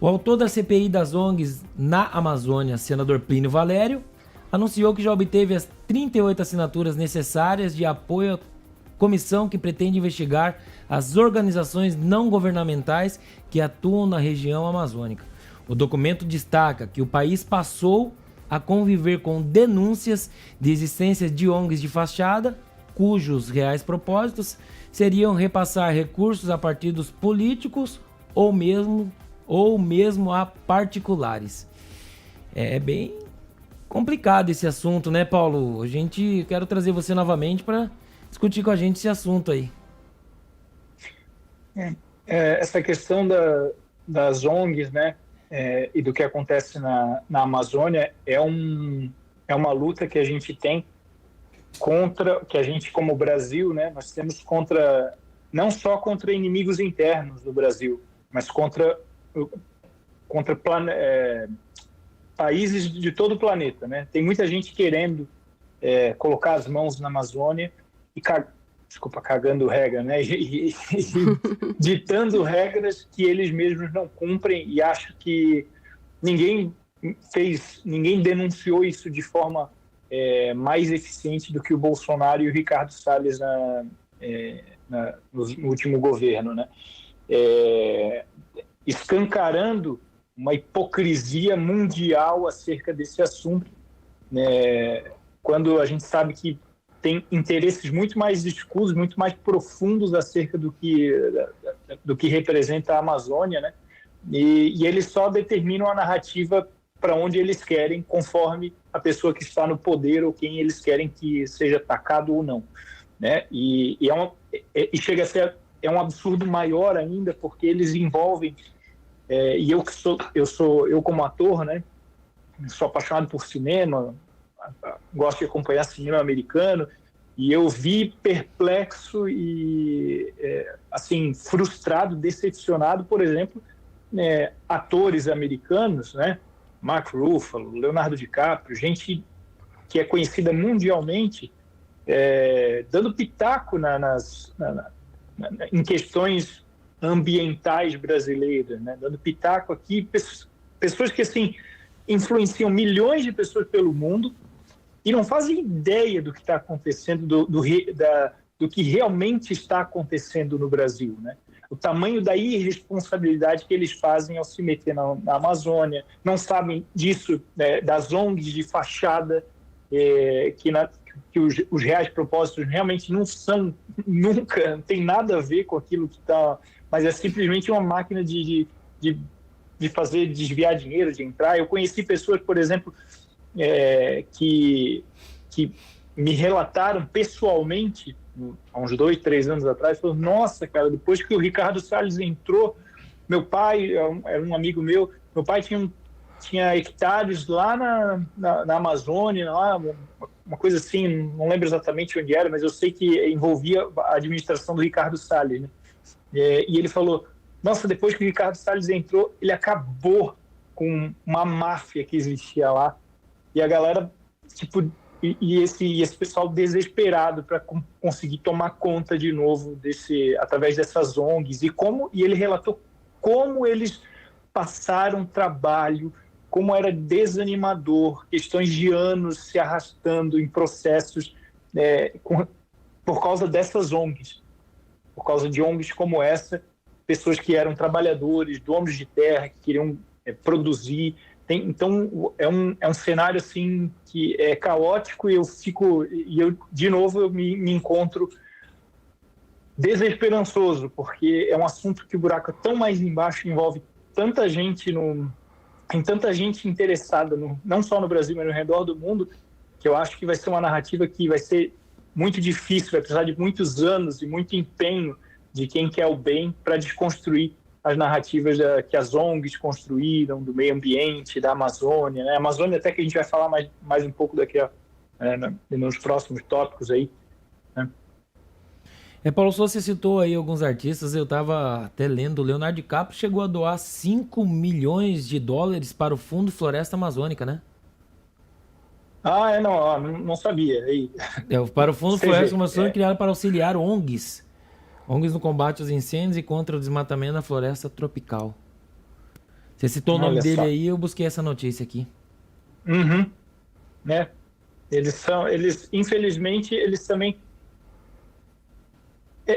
O autor da CPI das ONGs na Amazônia, senador Plínio Valério, anunciou que já obteve as 38 assinaturas necessárias de apoio à comissão que pretende investigar as organizações não governamentais que atuam na região amazônica. O documento destaca que o país passou a conviver com denúncias de existência de ONGs de fachada, cujos reais propósitos seriam repassar recursos a partidos políticos ou mesmo a particulares. É bem complicado esse assunto, né, Paulo? Quero trazer você novamente para discutir com a gente esse assunto aí. Essa questão das ONGs, né, e do que acontece na Amazônia é uma luta que a gente tem que a gente como Brasil, né, nós temos não só contra inimigos internos do Brasil, mas contra países de todo o planeta, né? Tem muita gente querendo colocar as mãos na Amazônia e cagando regra, né? E ditando regras que eles mesmos não cumprem, e acho que ninguém denunciou isso de forma mais eficiente do que o Bolsonaro e o Ricardo Salles no último governo, né? Escancarando uma hipocrisia mundial acerca desse assunto, né? Quando a gente sabe que tem interesses muito mais escusos, muito mais profundos acerca do que representa a Amazônia, né? E eles só determinam a narrativa para onde eles querem, conforme a pessoa que está no poder ou quem eles querem que seja atacado ou não, né? E chega a ser um absurdo maior ainda, porque eles envolvem e eu como ator, né, sou apaixonado por cinema, gosto de acompanhar cinema americano, e eu vi perplexo e assim frustrado, decepcionado, por exemplo, atores americanos, né, Mark Ruffalo, Leonardo DiCaprio, gente que é conhecida mundialmente, dando pitaco em questões ambientais brasileiras, né? Dando pitaco aqui, pessoas que assim influenciam milhões de pessoas pelo mundo e não fazem ideia do que está acontecendo, do que realmente está acontecendo no Brasil, né? O tamanho da irresponsabilidade que eles fazem ao se meter na Amazônia, não sabem disso, né, das ONGs de fachada, que os reais propósitos realmente não são, nunca, não tem nada a ver com aquilo que está, mas é simplesmente uma máquina de fazer desviar dinheiro, de entrar. Eu conheci pessoas, por exemplo, que me relataram pessoalmente, há uns 2, 3 anos atrás, falaram: nossa, cara, depois que o Ricardo Salles entrou, meu pai, era um amigo meu pai tinha hectares lá na Amazônia, lá, uma coisa assim, não lembro exatamente onde era, mas eu sei que envolvia a administração do Ricardo Salles, né? E ele falou: nossa, depois que o Ricardo Salles entrou, ele acabou com uma máfia que existia lá. E a galera, tipo, esse pessoal desesperado para conseguir tomar conta de novo através dessas ONGs, e ele relatou como eles passaram trabalho, como era desanimador, questões de anos se arrastando em processos por causa dessas ONGs, por causa de ONGs como essa, pessoas que eram trabalhadores, donos de terra, que queriam produzir. Então é um cenário assim que é caótico, e de novo eu me encontro desesperançoso, porque é um assunto que o buraco é tão mais embaixo, envolve tanta gente tem tanta gente interessada, não só no Brasil, mas no redor do mundo, que eu acho que vai ser uma narrativa que vai ser muito difícil, vai precisar de muitos anos e muito empenho de quem quer o bem para desconstruir as narrativas que as ONGs construíram, do meio ambiente, da Amazônia, né? A Amazônia, até que a gente vai falar mais um pouco daqui nos próximos tópicos aí, né? Paulo, você citou aí alguns artistas, eu estava até lendo, o Leonardo DiCaprio chegou a doar 5 milhões de dólares para o Fundo Floresta Amazônica, né? Não sabia. Aí. Para o Fundo Floresta Amazônica, criado para auxiliar ONGs no combate aos incêndios e contra o desmatamento na floresta tropical. Você citou o nome Olha dele só. aí, eu busquei essa notícia aqui. Uhum, né? Infelizmente, eles também.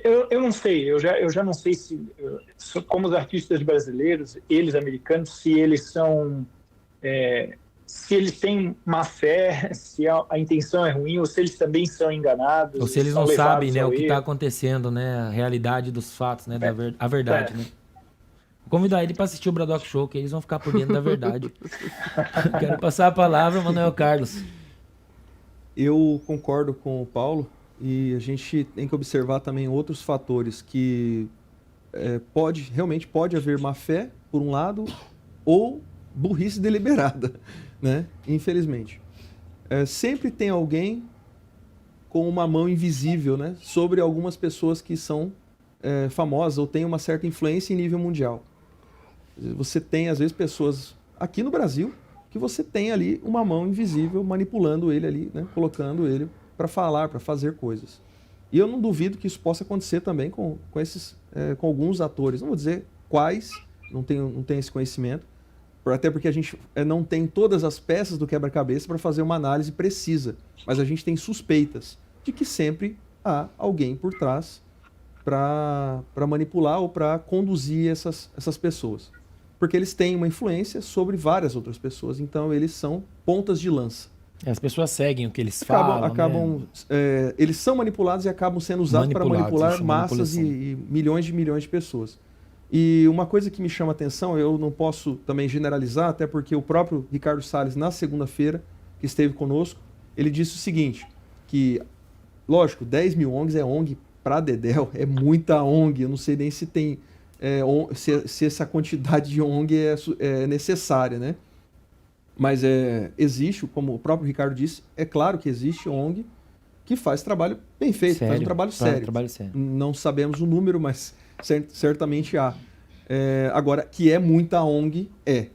Eu não sei, eu já não sei como os artistas brasileiros, eles americanos, se eles têm má fé, se a intenção é ruim, ou se eles também são enganados Ou e se eles são não sabem, levados né, o ao que está erro. acontecendo, né, a realidade dos fatos, né, a verdade, É. né. Vou convidar ele para assistir o Bradock Show, que eles vão ficar por dentro da verdade. Quero passar a palavra ao Manuel Carlos. Eu concordo com o Paulo e a gente tem que observar também outros fatores que realmente pode haver má fé, por um lado, ou burrice deliberada, né? Infelizmente. Sempre tem alguém com uma mão invisível, né, sobre algumas pessoas que são famosas ou têm uma certa influência em nível mundial. Você tem, às vezes, pessoas aqui no Brasil que você tem ali uma mão invisível manipulando ele ali, né, colocando ele para falar, para fazer coisas. E eu não duvido que isso possa acontecer também com alguns atores. Não vou dizer quais, não tenho esse conhecimento, até porque a gente não tem todas as peças do quebra-cabeça para fazer uma análise precisa, mas a gente tem suspeitas de que sempre há alguém por trás para manipular ou para conduzir essas pessoas. Porque eles têm uma influência sobre várias outras pessoas, então eles são pontas de lança. As pessoas seguem o que eles falam, né? Eles são manipulados e acabam sendo usados para manipular massas e milhões de pessoas. E uma coisa que me chama a atenção, eu não posso também generalizar, até porque o próprio Ricardo Salles, na segunda-feira, que esteve conosco, ele disse o seguinte, que, lógico, 10 mil ONGs é ONG para dedéu, é muita ONG, eu não sei nem se tem se essa quantidade de ONG é necessária, né? Mas existe, como o próprio Ricardo disse, é claro que existe ONG que faz trabalho bem feito, faz um trabalho sério. Não sabemos o número, mas certamente há. Agora, que é muita ONG,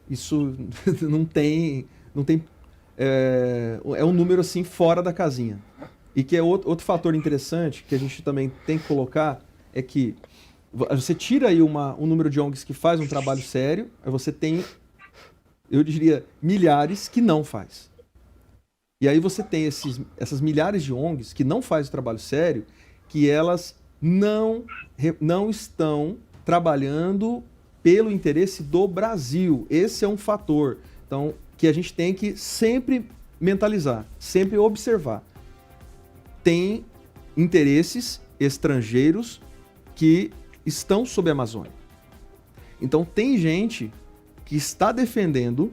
isso não tem é um número assim fora da casinha. E que é outro fator interessante que a gente também tem que colocar é que você tira aí um número de ONGs que faz um trabalho sério, aí você tem, eu diria, milhares que não faz. E aí você tem essas milhares de ONGs que não fazem o trabalho sério, que elas não estão trabalhando pelo interesse do Brasil. Esse é um fator. Então, que a gente tem que sempre mentalizar, sempre observar. Tem interesses estrangeiros que estão sob a Amazônia. Então, tem gente que está defendendo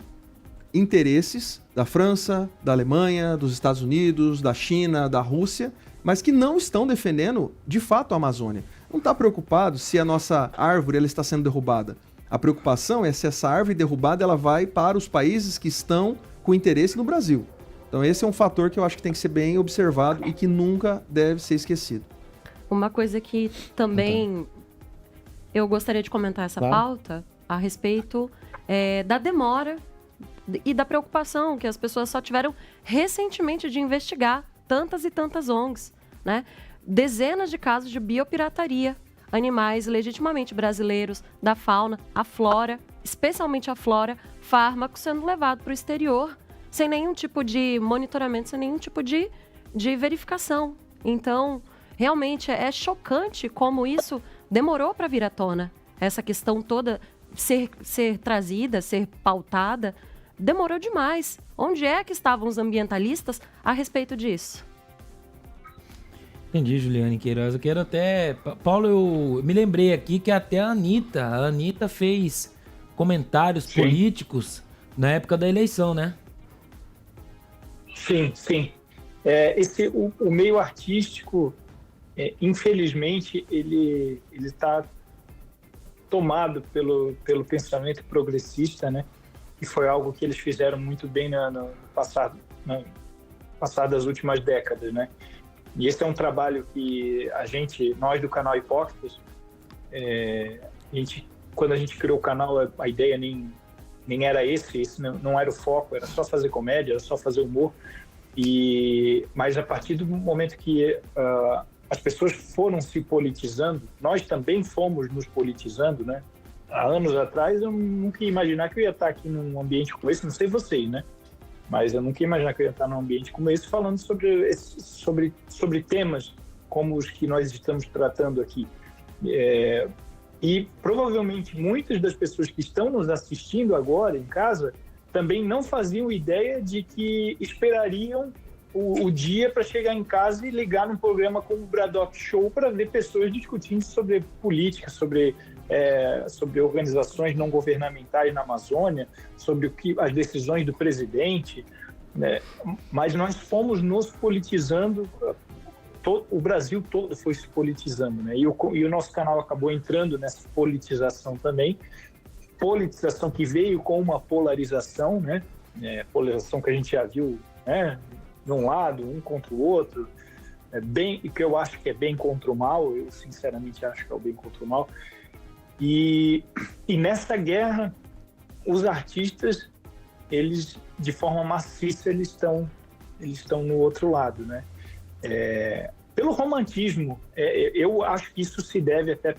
interesses da França, da Alemanha, dos Estados Unidos, da China, da Rússia, mas que não estão defendendo, de fato, a Amazônia. Não está preocupado se a nossa árvore ela está sendo derrubada. A preocupação é se essa árvore derrubada ela vai para os países que estão com interesse no Brasil. Então esse é um fator que eu acho que tem que ser bem observado e que nunca deve ser esquecido. Uma coisa que também eu gostaria de comentar essa pauta a respeito da demora e da preocupação que as pessoas só tiveram recentemente de investigar tantas e tantas ONGs, né? Dezenas de casos de biopirataria, animais legitimamente brasileiros, da fauna, a flora, especialmente a flora, fármacos sendo levados para o exterior sem nenhum tipo de monitoramento, sem nenhum tipo de verificação. Então, realmente é chocante como isso demorou para vir à tona. Essa questão toda ser trazida, ser pautada, demorou demais. Onde é que estavam os ambientalistas a respeito disso? Entendi, Juliane Queiroz. Eu quero até... Paulo, eu me lembrei aqui que até a Anitta fez comentários políticos na época da eleição, né? Sim, sim. O meio artístico, infelizmente, ele está tomado pelo pensamento progressista, né? E foi algo que eles fizeram muito bem no passado das últimas décadas, né? E esse é um trabalho que nós do canal Hipócritas, quando a gente criou o canal, a ideia nem era esse não era o foco, era só fazer comédia, era só fazer humor. Mas a partir do momento que as pessoas foram se politizando, nós também fomos nos politizando, né? há anos atrás, eu nunca ia imaginar que eu ia estar aqui num ambiente como esse, não sei vocês, né? Mas eu nunca ia imaginar que eu ia estar num ambiente como esse falando sobre temas como os que nós estamos tratando aqui. E provavelmente muitas das pessoas que estão nos assistindo agora em casa também não faziam ideia de que esperariam o dia para chegar em casa e ligar num programa como o Braddock Show para ver pessoas discutindo sobre política, sobre organizações não governamentais na Amazônia, sobre as decisões do presidente, né? Mas nós fomos nos politizando, o Brasil todo foi se politizando, né? E o nosso canal acabou entrando nessa politização também, politização que veio com uma polarização, né? Polarização que a gente já viu, né? De um lado, um contra o outro, e que eu acho que é bem contra o mal, eu sinceramente acho que é o bem contra o mal. E nessa guerra, os artistas, eles, de forma maciça, eles estão no outro lado, né? Pelo romantismo, eu acho que isso se deve até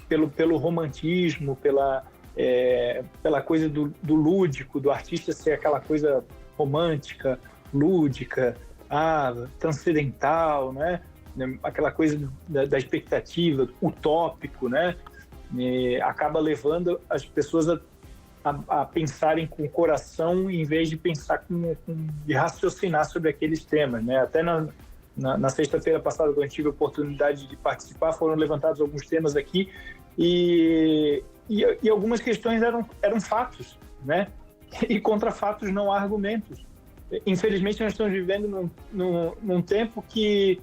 pelo romantismo, pela coisa do lúdico, do artista ser aquela coisa romântica, lúdica, transcendental, né? Aquela coisa da expectativa, utópico, né? Acaba levando as pessoas a pensarem com o coração em vez de pensar de raciocinar sobre aqueles temas, né? Até na sexta-feira passada, quando eu tive a oportunidade de participar, foram levantados alguns temas aqui e algumas questões eram fatos, né? E contra fatos não há argumentos. Infelizmente, nós estamos vivendo num tempo que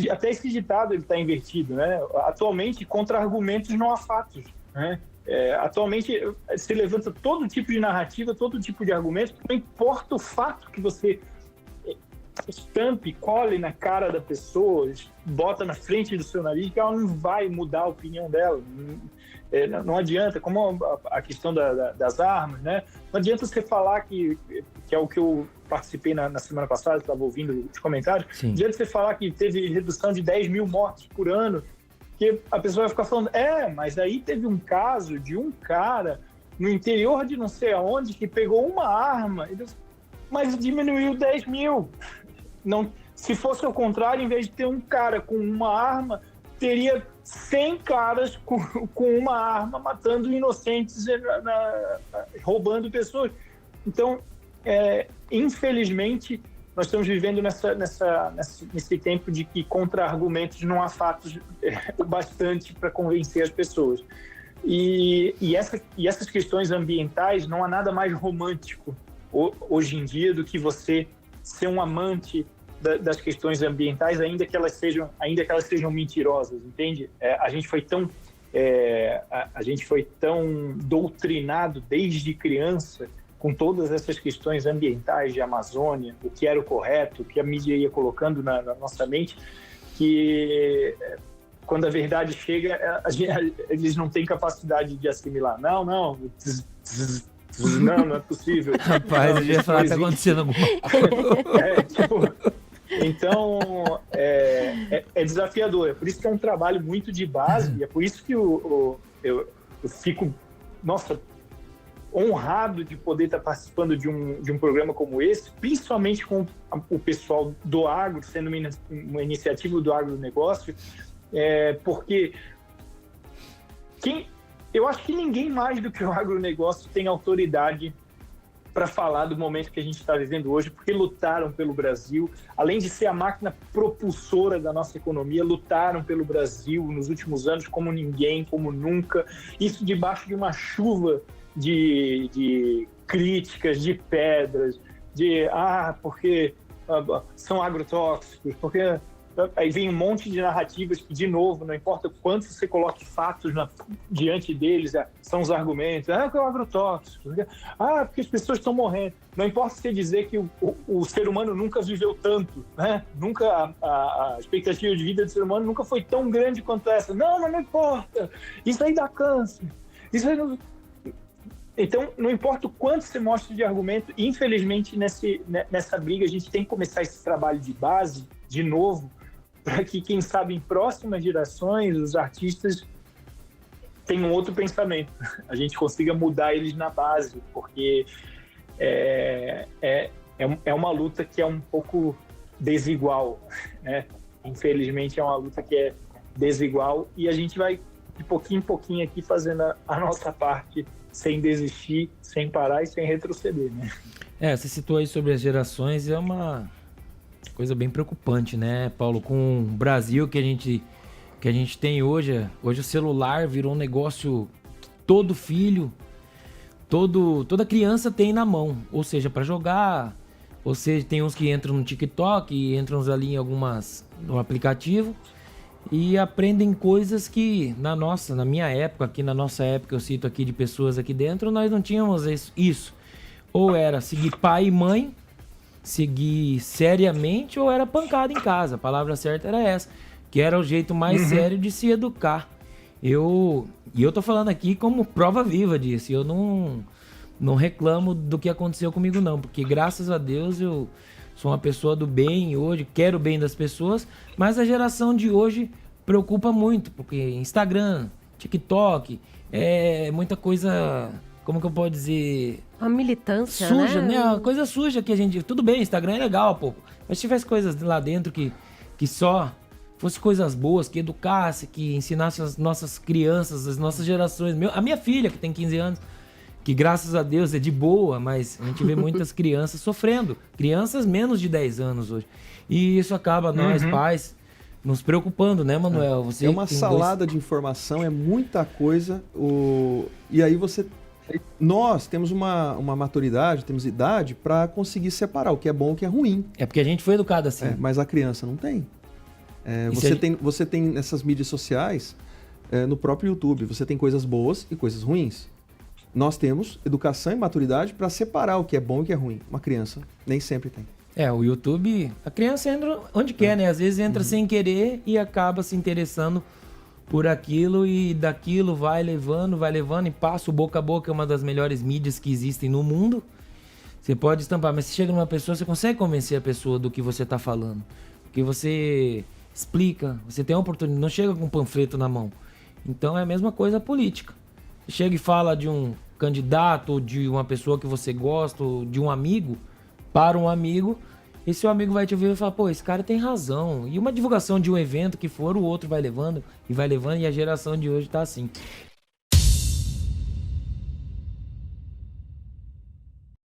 até esse ditado está invertido, né? Atualmente, contra argumentos não há fatos, né? Atualmente, se levanta todo tipo de narrativa, todo tipo de argumento, não importa o fato que você estampe, cole na cara da pessoa, bota na frente do seu nariz, que ela não vai mudar a opinião dela. Não adianta, como a questão das armas, né? Não adianta você falar que é o que eu participei na semana passada, estava ouvindo os comentários. Sim. Não adianta você falar que teve redução de 10 mil mortes por ano, que a pessoa vai ficar falando, mas aí teve um caso de um cara no interior de não sei aonde que pegou uma arma, mas diminuiu 10 mil. Não, se fosse ao contrário, em vez de ter um cara com uma arma, teria 100 caras com uma arma matando inocentes, roubando pessoas. Então, infelizmente, nós estamos vivendo nesse tempo de que contra-argumentos não há fatos o bastante para convencer as pessoas. E essas questões ambientais, não há nada mais romântico hoje em dia do que você ser um amante das questões ambientais, ainda que elas sejam mentirosas, entende? A gente foi tão doutrinado desde criança com todas essas questões ambientais de Amazônia, o que era o correto, o que a mídia ia colocando na nossa mente, que quando a verdade chega, eles não têm capacidade de assimilar. Não é possível. Rapaz, eu ia falar que tá acontecendo alguma coisa. Então, é desafiador. É por isso que é um trabalho muito de base, e é por isso que eu fico, honrado de poder estar participando de um programa como esse, principalmente com o pessoal do agro, sendo uma iniciativa do agronegócio, porque eu acho que ninguém mais do que o agronegócio tem autoridade para falar do momento que a gente está vivendo hoje, porque lutaram pelo Brasil, além de ser a máquina propulsora da nossa economia, lutaram pelo Brasil nos últimos anos como ninguém, como nunca, isso debaixo de uma chuva de críticas, de pedras, porque são agrotóxicos, porque aí vem um monte de narrativas que, de novo, não importa quanto você coloque fatos diante deles, são os argumentos, que é o agrotóxico, porque as pessoas estão morrendo. Não importa você dizer que o ser humano nunca viveu tanto, né? Nunca a expectativa de vida do ser humano nunca foi tão grande quanto essa. Mas não importa, isso aí dá câncer, isso aí não... Então, não importa o quanto você mostra de argumento, infelizmente, nessa briga, a gente tem que começar esse trabalho de base, de novo, para que, quem sabe, em próximas gerações, os artistas tem um outro pensamento. A gente consiga mudar eles na base, porque é uma luta que é um pouco desigual, né? Infelizmente é uma luta que é desigual e a gente vai de pouquinho em pouquinho aqui fazendo a nossa parte sem desistir, sem parar e sem retroceder, né? Você citou aí sobre as gerações, é uma coisa bem preocupante, né, Paulo? Com o Brasil que a gente tem hoje o celular virou um negócio que todo filho, toda criança tem na mão, ou seja, para jogar, ou seja, tem uns que entram no TikTok, entram uns ali no aplicativo e aprendem coisas que na nossa época, eu cito aqui de pessoas aqui dentro, nós não tínhamos isso. Ou era seguir pai e mãe, seguir seriamente, ou era pancada em casa. A palavra certa era essa, que era o jeito mais sério de se educar. E eu tô falando aqui como prova viva disso. Eu não reclamo do que aconteceu comigo não, porque graças a Deus eu sou uma pessoa do bem hoje, quero o bem das pessoas, mas a geração de hoje preocupa muito, porque Instagram, TikTok, é muita coisa, como que eu posso dizer... A militância, suja, né? A coisa suja que a gente... Tudo bem, Instagram é legal, pô, mas se tivesse coisas lá dentro que só fosse coisas boas, que educasse, que ensinasse as nossas crianças, as nossas gerações. A minha filha, que tem 15 anos, que graças a Deus é de boa, mas a gente vê muitas crianças sofrendo. Crianças menos de 10 anos hoje. E isso acaba nós, pais, nos preocupando, né, Manuel? Você é uma salada de informação, é muita coisa. E aí nós temos uma maturidade, temos idade para conseguir separar o que é bom e o que é ruim. É porque a gente foi educado assim. Mas a criança não tem. Você tem nessas mídias sociais, no próprio YouTube, você tem coisas boas e coisas ruins. Nós temos educação e maturidade para separar o que é bom e o que é ruim. Uma criança nem sempre tem. O YouTube, a criança entra onde quer, né? Às vezes entra sem querer e acaba se interessando por aquilo e daquilo vai levando e passa. O boca a boca é uma das melhores mídias que existem no mundo. Você pode estampar, mas se chega numa pessoa, você consegue convencer a pessoa do que você está falando. Porque você explica, você tem a oportunidade, não chega com um panfleto na mão. Então é a mesma coisa a política. Você chega e fala de um candidato, ou de uma pessoa que você gosta, ou de um amigo, para um amigo, e seu amigo vai te ouvir e falar, pô, esse cara tem razão. E uma divulgação de um evento que for, o outro vai levando, e a geração de hoje tá assim.